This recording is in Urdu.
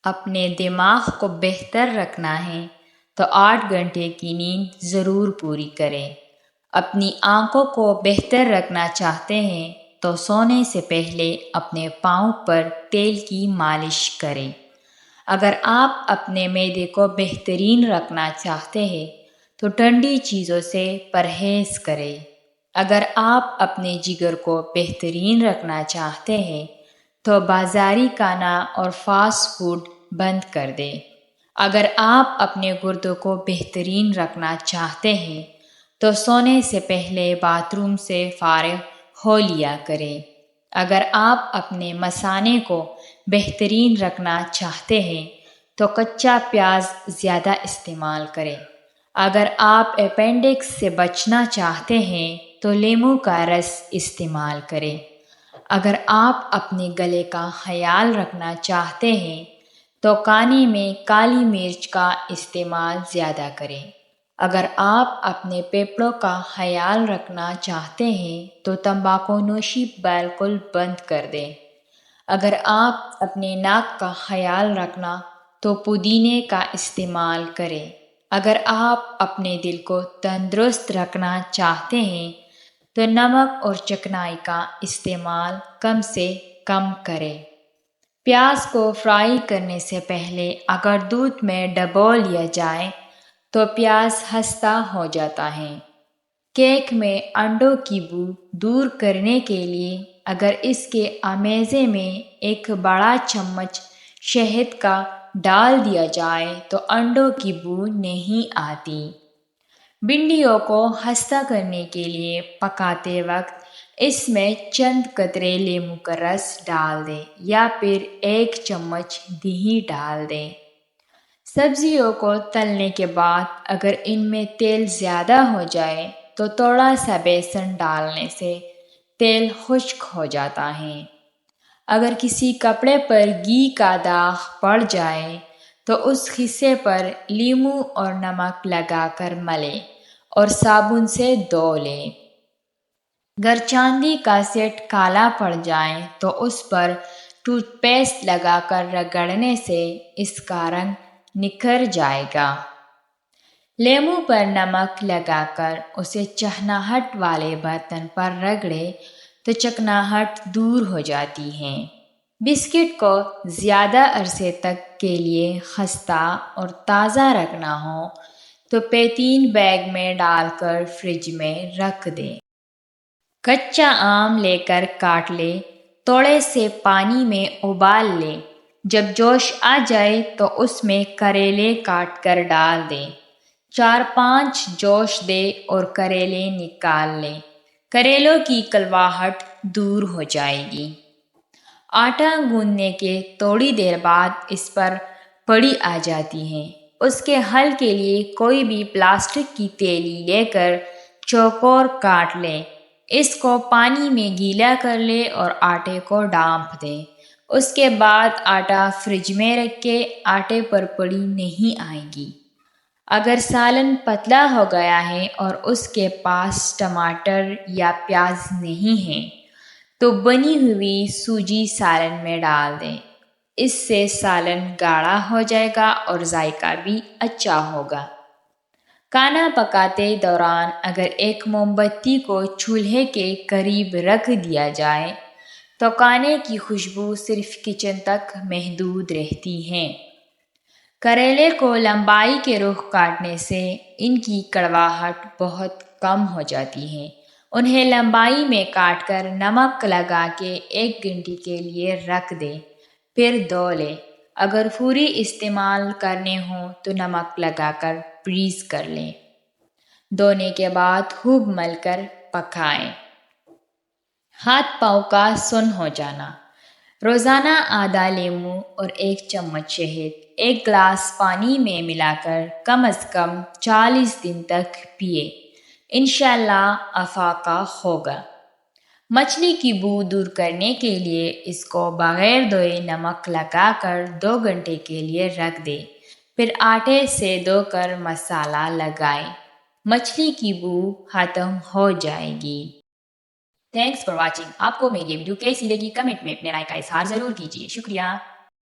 اپنے دماغ کو بہتر رکھنا ہے تو 8 گھنٹے کی نیند ضرور پوری کریں۔ اپنی آنکھوں کو بہتر رکھنا چاہتے ہیں تو سونے سے پہلے اپنے پاؤں پر تیل کی مالش کریں۔ اگر آپ اپنے معدے کو بہترین رکھنا چاہتے ہیں تو ٹھنڈی چیزوں سے پرہیز کریں۔ اگر آپ اپنے جگر کو بہترین رکھنا چاہتے ہیں تو بازاری کھانا اور فاسٹ فوڈ بند کر دیں۔ اگر آپ اپنے گردوں کو بہترین رکھنا چاہتے ہیں تو سونے سے پہلے باتھ روم سے فارغ ہو لیا کریں۔ اگر آپ اپنے مثانے کو بہترین رکھنا چاہتے ہیں تو کچا پیاز زیادہ استعمال کریں۔ اگر آپ اپینڈکس سے بچنا چاہتے ہیں تو لیموں کا رس استعمال کریں۔ اگر آپ اپنے گلے کا خیال رکھنا چاہتے ہیں تو کھانے میں کالی مرچ کا استعمال زیادہ کریں۔ اگر آپ اپنے پھیپھڑوں کا خیال رکھنا چاہتے ہیں تو تمباکو نوشی بالکل بند کر دیں۔ اگر آپ اپنے ناک کا خیال رکھنا تو پودینے کا استعمال کریں۔ اگر آپ اپنے دل کو تندرست رکھنا چاہتے ہیں تو نمک اور چکنائی کا استعمال کم سے کم کریں۔ پیاز کو فرائی کرنے سے پہلے اگر دودھ میں ڈبو لیا جائے تو پیاز خستہ ہو جاتا ہے۔ کیک میں انڈوں کی بو دور کرنے کے لیے اگر اس کے آمیزے میں ایک بڑا چمچ شہد کا ڈال دیا جائے تو انڈوں کی بو نہیں آتی۔ بھنڈیوں کو خستہ کرنے کے لیے پکاتے وقت اس میں چند قطرے لیموں کا رس ڈال دیں یا پھر 1 چمچ دہی ڈال دیں۔ سبزیوں کو تلنے کے بعد اگر ان میں تیل زیادہ ہو جائے تو تھوڑا سا بیسن ڈالنے سے تیل خشک ہو جاتا ہے۔ اگر کسی کپڑے پر گھی کا داغ پڑ جائے تو اس حصے پر لیموں اور نمک لگا کر ملیں اور صابن سے دھو لیں۔ اگر چاندی کا سیٹ کالا پڑ جائے تو اس پر ٹوتھ پیسٹ لگا کر رگڑنے سے اس کا رنگ نکھر جائے گا۔ لیموں پر نمک لگا کر اسے چکناہٹ والے برتن پر رگڑیں تو چکناہٹ دور ہو جاتی ہے۔ بسکٹ کو زیادہ عرصے تک کے لیے خستہ اور تازہ رکھنا ہو تو پیتین بیگ میں ڈال کر فریج میں رکھ دیں۔ کچا آم لے کر کاٹ لیں، تھوڑے سے پانی میں ابال لیں۔ جب جوش آ جائے تو اس میں کریلے کاٹ کر ڈال دیں۔ 4-5 جوش دیں اور کریلے نکال لیں۔ کریلوں کی کڑواہٹ دور ہو جائے گی۔ آٹا گوندھنے کے تھوڑی دیر بعد اس پر پڑی آ جاتی ہے۔ اس کے حل کے لیے کوئی بھی پلاسٹک کی تیلی لے کر چوکور کاٹ لیں۔ اس کو پانی میں گیلا کر لیں اور آٹے کو ڈانپ دیں۔ اس کے بعد آٹا فریج میں رکھیں، آٹے پر پڑی نہیں آئے گی۔ اگر سالن پتلا ہو گیا ہے اور اس کے پاس ٹماٹر یا پیاز نہیں ہے تو بنی ہوئی سوجی سالن میں ڈال دیں۔ اس سے سالن گاڑھا ہو جائے گا اور ذائقہ بھی اچھا ہوگا۔ کھانا پکاتے دوران اگر ایک موم بتی کو چولہے کے قریب رکھ دیا جائے تو کھانے کی خوشبو صرف کچن تک محدود رہتی ہے۔ کریلے کو لمبائی کے رخ کاٹنے سے ان کی کڑواہٹ بہت کم ہو جاتی ہے۔ انہیں لمبائی میں کاٹ کر نمک لگا کے 1 گھنٹے کے لیے رکھ دیں، پھر دھو لیں۔ اگر پوری استعمال کرنے ہوں تو نمک لگا کر فریز کر لیں۔ دھونے کے بعد خوب مل کر پکائیں۔ ہاتھ پاؤں کا سن ہو جانا۔ روزانہ آدھا لیموں اور 1 چمچ شہد 1 گلاس پانی میں ملا کر کم از کم 40 دن تک پئیں۔ انشاءاللہ افاقہ ہوگا۔ مچھلی کی بو دور کرنے کے لیے اس کو بغیر دھوئے نمک لگا کر 2 گھنٹے کے لیے رکھ دیں، پھر آٹے سے دھو کر مسالہ لگائیں۔ مچھلی کی بو ختم ہو جائے گی۔ Thanks for watching. آپ کو میری ویڈیو کیسی لگی کمنٹ میں اپنے رائے کا اظہار ضرور کیجیے۔ شکریہ۔